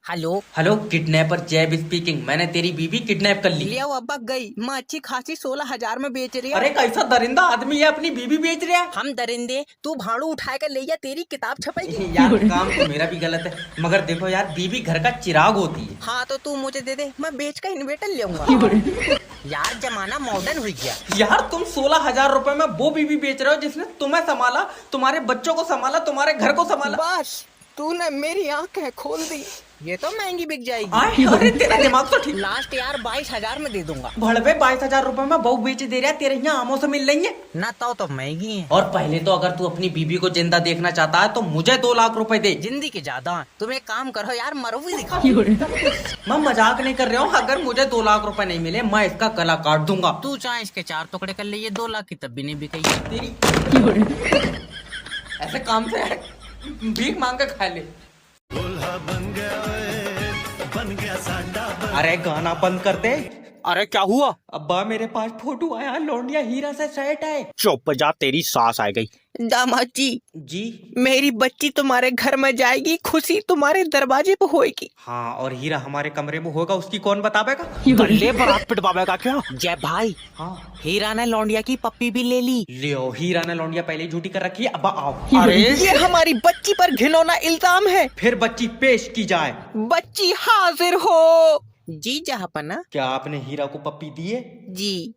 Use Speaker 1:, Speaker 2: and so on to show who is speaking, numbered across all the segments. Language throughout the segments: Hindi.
Speaker 1: हेलो।
Speaker 2: हेलो, किडनैपर जैब स्पीकिंग। मैंने तेरी बीवी किडनैप कर ली।
Speaker 1: ले आओ अब्बा गई। माँ अच्छी खासी 16,000 में बेच रही है।
Speaker 2: अरे कैसा दरिंदा आदमी है, अपनी बीवी बेच रहा है।
Speaker 1: हम दरिंदे, तू भाड़ू उठा कर ले जा, तेरी किताब छपेगी।
Speaker 2: यार काम तो मेरा भी गलत है, मगर देखो यार, बीवी घर का चिराग होती है।
Speaker 1: हाँ तो तू मुझे दे दे, मैं बेच कर इन्वेटर ले आऊंगा। यार जमाना मॉडर्न हो गया।
Speaker 2: यार तुम 16,000 रुपए में वो बीवी बेच रहे हो जिसने तुम्हें संभाला, तुम्हारे बच्चों को संभाला, तुम्हारे घर को संभाला।
Speaker 1: बस तूने मेरी आंखें खोल दी। ये तो महंगी बिक जाएगी।
Speaker 2: अरे तेरा दिमाग तो ठीक।
Speaker 1: लास्ट यार 22,000 में दे दूंगा।
Speaker 2: भड़वे 22,000 रुपए में बहू बेच दे रहा है, तेरे यहाँ आमों से मिल रही है
Speaker 1: ना तो महंगी है।
Speaker 2: और पहले तो अगर तू अपनी बीवी को जिंदा देखना चाहता है तो मुझे 2 लाख रुपए दे।
Speaker 1: जिंदगी के ज्यादा है। तुम एक काम करो यार, मरो भी दिखा।
Speaker 2: मैं मजाक नहीं कर रहा हूँ, अगर मुझे 2 लाख रुपए नहीं मिले मैं इसका गला काट दूंगा।
Speaker 1: तू चाहे इसके 4 टुकड़े कर ले, ये 2 लाख की तब भी नहीं बिकेगी।
Speaker 2: तेरी ऐसे काम से भीख मांग के खा ले। अरे गाना बंद कर दे।
Speaker 3: अरे क्या हुआ?
Speaker 2: अब्बा मेरे पास फोटो आया, लौंडिया हीरा से सेट है।
Speaker 3: चुप जा, तेरी सास आ गई।
Speaker 1: दामाद जी,
Speaker 2: जी
Speaker 1: मेरी बच्ची तुम्हारे घर में जाएगी, खुशी तुम्हारे दरवाजे पे होएगी।
Speaker 2: हाँ, और हीरा हमारे कमरे में होगा, उसकी कौन बतावेगा?
Speaker 3: गले बरात पिटवावेगा क्या?
Speaker 1: जय भाई,
Speaker 2: हाँ
Speaker 1: हीरा ने लौंडिया की पप्पी भी ले ली।
Speaker 2: लियो, हीरा ने लौंडिया पहले ही झूठी कर रखी है। अब्बा आओ।
Speaker 1: अरे ये हमारी बच्ची पर घिनौना इल्जाम है।
Speaker 2: फिर बच्ची पेश की जाए।
Speaker 1: बच्ची हाजिर हो। जी जहापना।
Speaker 2: क्या आपने हीरा को पप्पी दी है?
Speaker 1: जी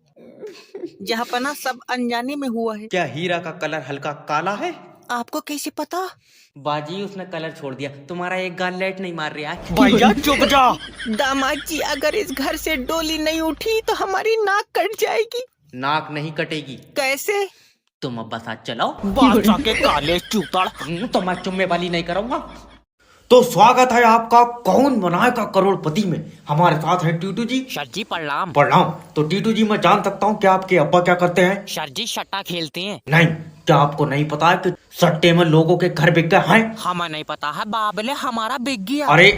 Speaker 1: जहापना, सब अनजाने में हुआ है।
Speaker 2: क्या हीरा का कलर हल्का काला है?
Speaker 1: आपको कैसे पता?
Speaker 2: बाजी उसने कलर छोड़ दिया, तुम्हारा एक गाल लाइट नहीं मार रहा है।
Speaker 3: भैया चुप जा।
Speaker 1: दामाद जी, अगर इस घर से डोली नहीं उठी तो हमारी नाक कट जाएगी।
Speaker 2: नाक नहीं कटेगी।
Speaker 1: कैसे?
Speaker 2: तुम अब्बा साथ चलाओ।
Speaker 3: बादशाह के काले चूतड़।
Speaker 2: तो मैं चुम्मे वाली नहीं करूंगा। तो स्वागत है आपका कौन बनाएगा करोड़पति में। हमारे साथ है टीटू जी।
Speaker 1: सर जी प्रणाम।
Speaker 2: प्रणाम। तो टीटू जी, मैं जान सकता हूँ कि आपके अब्बा क्या करते हैं?
Speaker 1: सर जी सट्टा खेलते हैं।
Speaker 2: नहीं, क्या आपको नहीं पता है कि सट्टे में लोगों के घर बिक गए हैं?
Speaker 1: हमें नहीं पता है, बाबले हमारा बिक गया।
Speaker 2: अरे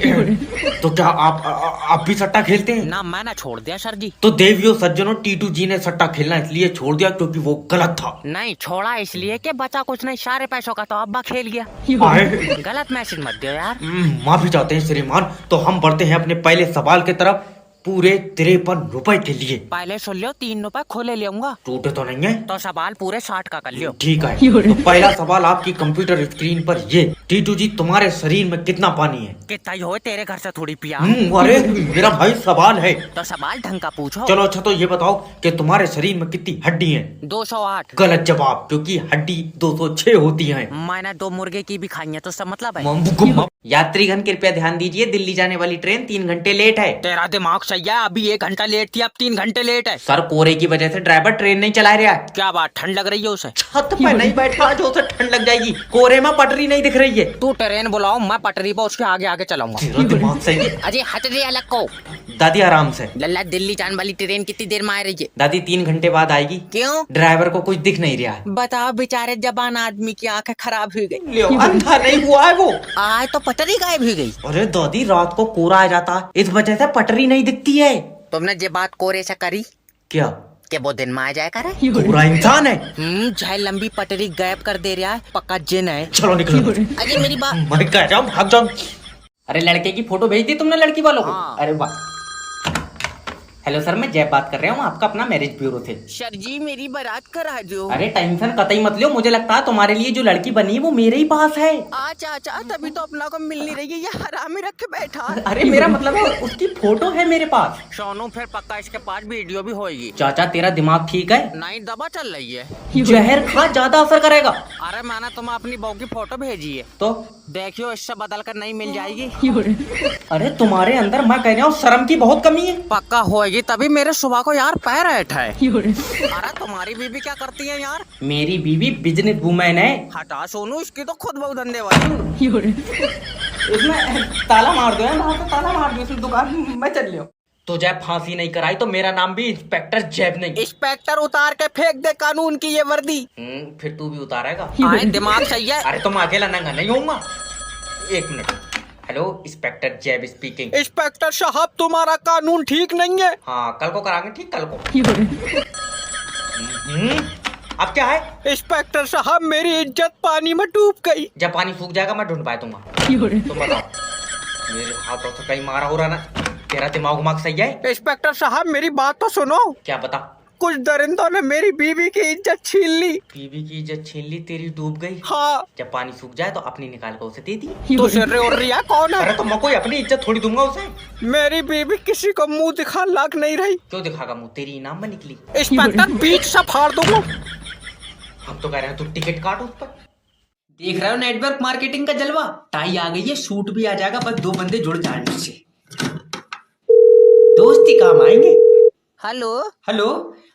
Speaker 2: तो क्या आप भी सट्टा खेलते हैं?
Speaker 1: ना मैंने छोड़ दिया सर जी।
Speaker 2: तो देवियों सज्जनों, टीटू जी ने सट्टा खेलना इसलिए छोड़ दिया क्योंकि वो गलत था।
Speaker 1: नहीं छोड़ा इसलिए कि बचा कुछ नहीं, सारे पैसों का तो अब्बा खेल गया।
Speaker 2: अरे,
Speaker 1: गलत मैसेज मत दो यार।
Speaker 2: माफी चाहते हैं श्रीमान। तो हम बढ़ते हैं अपने पहले सवाल की तरफ। पूरे 53 रुपए के लिए।
Speaker 1: पहले सुन लो, 3 रुपए खुले ले आऊंगा।
Speaker 2: टूटे तो नहीं है?
Speaker 1: तो सवाल पूरे 60 का कर लियो।
Speaker 2: ठीक है। तो पहला सवाल आपकी कंप्यूटर स्क्रीन पर ये। टीटू जी, तुम्हारे शरीर में कितना पानी है?
Speaker 1: कितना ही हो, तेरे घर से थोड़ी पिया।
Speaker 2: अरे मेरा भाई सवाल है।
Speaker 1: तो सवाल ढंग का पूछो।
Speaker 2: चलो अच्छा, तो ये बताओ कि तुम्हारे शरीर में कितनी हड्डी है?
Speaker 1: 208।
Speaker 2: गलत जवाब, क्योंकि हड्डी 206 होती है।
Speaker 1: मैंने 2 मुर्गे की भी खाई है, तो सब मतलब है।
Speaker 2: यात्रीगण कृपया ध्यान दीजिए, दिल्ली जाने वाली ट्रेन 3 घंटे लेट है।
Speaker 3: तेरा दिमाग सही है, अभी 1 घंटा लेट थी, अब 3 घंटे लेट है।
Speaker 2: सर, कोहरे की वजह से ड्राइवर ट्रेन नहीं चला रहा है।
Speaker 3: क्या बात, ठंड लग रही है उसे?
Speaker 2: छत पे नहीं बैठा जो उसे ठंड लग जाएगी। कोहरे में पटरी नहीं दिख रही है।
Speaker 3: तू ट्रेन बुलाओ, मैं पटरी पर उसके आगे आगे चलाऊंगा।
Speaker 2: तेरा दिमाग सही है।
Speaker 1: अजय हट रे अलग को।
Speaker 2: दादी आराम से।
Speaker 1: लल्ला, दिल्ली जाने वाली ट्रेन कितनी देर में आ रही है?
Speaker 2: दादी 3 घंटे बाद आएगी।
Speaker 1: क्यों?
Speaker 2: ड्राइवर को कुछ दिख नहीं रहा है।
Speaker 1: बताओ, बेचारे जबान आदमी की आंखें खराब हो गई।
Speaker 2: लियो, अंधा नहीं हुआ है वो।
Speaker 1: आज तो पटरी गायब हो गई।
Speaker 2: अरे दादी, रात को कोहरा आ जाता है, इस वजह से पटरी नहीं दिखती है।
Speaker 1: तुमने ये बात कोरे से करी
Speaker 2: क्या?
Speaker 1: कि वो दिन में आ जाए करे?
Speaker 2: कोहरा इंसान है।
Speaker 1: चाहे लंबी पटरी गायब कर दे रहा है, पक्का जिन है।
Speaker 2: चलो निकलो।
Speaker 1: अजय मेरी बात।
Speaker 2: मैं कह जाऊँ, भाग जाऊँ। अरे लड़के की फोटो भेज दी तुमने लड़की वालों को?
Speaker 1: हाँ।
Speaker 2: अरे वाह। हेलो सर, मैं जय बात कर रहा हूँ, आपका अपना मैरिज ब्यूरो से।
Speaker 1: सर जी मेरी बारात करा दो।
Speaker 2: अरे टेंशन कतई मत लो, मुझे लगता है तुम्हारे लिए जो लड़की बनी है वो मेरे ही पास है।
Speaker 1: अच्छा, तभी तो अपना को मिल नहीं रही है, ये हरामी रख के बैठा।
Speaker 2: अरे मेरा मतलब है उसकी फोटो है मेरे पास।
Speaker 1: सोनू, फिर पक्का इसके पास वीडियो भी होगी।
Speaker 2: चाचा, तेरा दिमाग ठीक है?
Speaker 1: नहीं, दबा चल रही है।
Speaker 2: जहर खा, ज्यादा असर करेगा।
Speaker 1: अरे मैंने तुम्हें अपनी बहू की फोटो भेजी है,
Speaker 2: तो
Speaker 1: देखियो इससे बदल कर नहीं मिल जाएगी।
Speaker 2: अरे तुम्हारे अंदर, मैं कह रहा हूँ, शर्म की बहुत कमी है।
Speaker 1: पक्का होएगी, तभी मेरे सुबह को यार पैर बैठा है। अरे तुम्हारी बीबी क्या करती है यार?
Speaker 2: मेरी बीवी बिजनेस वुमेन है।
Speaker 1: हटा सोनू, इसकी तो खुद बहुत धंधे वाली।
Speaker 2: इसमें ताला मार दो, वहां से ताला मार दो, इसमें दुकान मैं चल लियो। तो जब फांसी नहीं कराई तो मेरा नाम भी इंस्पेक्टर जैब नहीं।
Speaker 1: इंस्पेक्टर उतार के फेंक दे कानून की ये वर्दी।
Speaker 2: फिर तू भी उतारेगा?
Speaker 1: आए, दिमाग सही है।
Speaker 2: अरे तुम अकेला नंगा नहीं होऊंगा। 1 मिनट। हेलो, इंस्पेक्टर जैब स्पीकिंग।
Speaker 3: इंस्पेक्टर साहब, तुम्हारा कानून ठीक नहीं है।
Speaker 2: हाँ, कल को कराएंगे ठीक, कल को। अब क्या है?
Speaker 3: इंस्पेक्टर साहब, मेरी इज्जत पानी में डूब गई।
Speaker 2: जब पानी सूख जाएगा मैं ढूंढ पाया दूंगा। तुम बताओ। मेरे हाथों से कहीं मारा हो रहा ना। तेरा दिमाग उमाग सही है?
Speaker 1: इंस्पेक्टर साहब मेरी बात तो सुनो।
Speaker 2: क्या बता?
Speaker 1: कुछ दरिंदों ने मेरी बीवी की इज्जत छीन ली।
Speaker 2: बीवी की इज्जत छीन ली, तेरी डूब गई।
Speaker 1: हाँ।
Speaker 2: जब पानी सूख जाए तो अपनी निकाल कर उसे दे दी।
Speaker 1: तो सिर और रिया कौन है?
Speaker 2: अरे तो मैं कोई अपनी इज्जत थोड़ी दूंगा उसे।
Speaker 1: मेरी बीवी किसी को मुंह दिखा लायक नहीं रही।
Speaker 2: क्यों दिखागा मुंह? तेरी इनाम में निकली।
Speaker 1: इंस्पेक्टर बीच से फाड़ दूंगा।
Speaker 2: हम तो कह रहे हैं तू टिकट काट उस पर।
Speaker 3: देख रहे हो नेटवर्क मार्केटिंग का जलवा? टाई आ गई है, सूट भी आ जाएगा, बस 2 बंदे जुड़ जाने से दोस्ती काम आएंगे।
Speaker 1: हेलो।
Speaker 3: हेलो,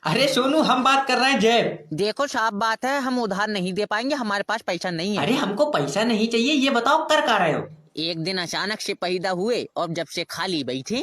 Speaker 3: अरे सोनू, हम बात कर रहे हैं जैब।
Speaker 1: देखो साफ बात है, हम उधार नहीं दे पाएंगे, हमारे पास पैसा नहीं है।
Speaker 3: अरे हमको पैसा नहीं चाहिए, ये बताओ कर क्या रहे हो?
Speaker 1: एक दिन अचानक से पैदा हुए और जब से खाली बैठे।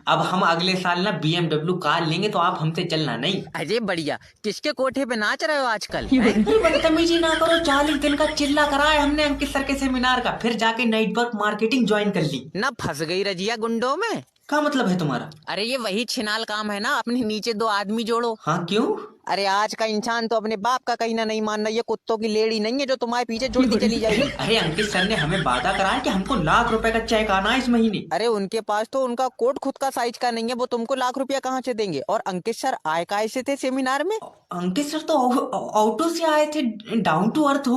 Speaker 3: अब हम अगले साल ना BMW कार लेंगे तो आप हमसे चलना नहीं।
Speaker 1: अजय बढ़िया। किसके कोठे पे नाच रहे हो आजकल?
Speaker 3: अरे बदतमीजी ना करो, 40 दिन का चिल्ला कराया हमने अंकित सर के सेमिनार का, फिर जाके नेटवर्क मार्केटिंग ज्वाइन कर ली।
Speaker 1: ना फंस गई रजिया गुंडों में?
Speaker 3: क्या मतलब है तुम्हारा?
Speaker 1: अरे ये वही छिनाल काम है ना, अपने नीचे 2 आदमी जोड़ो।
Speaker 3: हाँ क्यों?
Speaker 1: अरे आज का इंसान तो अपने बाप का कहीं ना नहीं मानना, ये कुत्तों की लेड़ी नहीं है जो तुम्हारे पीछे जुड़ती चली जाएगी।
Speaker 3: अरे अंकित सर ने हमें वादा कराया कि हमको ₹1,00,000 का चेक आना है इस महीने।
Speaker 1: अरे उनके पास तो उनका कोट खुद का साइज का नहीं है, वो तुमको ₹1,00,000 कहाँ से देंगे? और अंकित सर आए काहे से थे सेमिनार में?
Speaker 3: अंकित सर तो ऑटो से आए थे, डाउन टू अर्थ।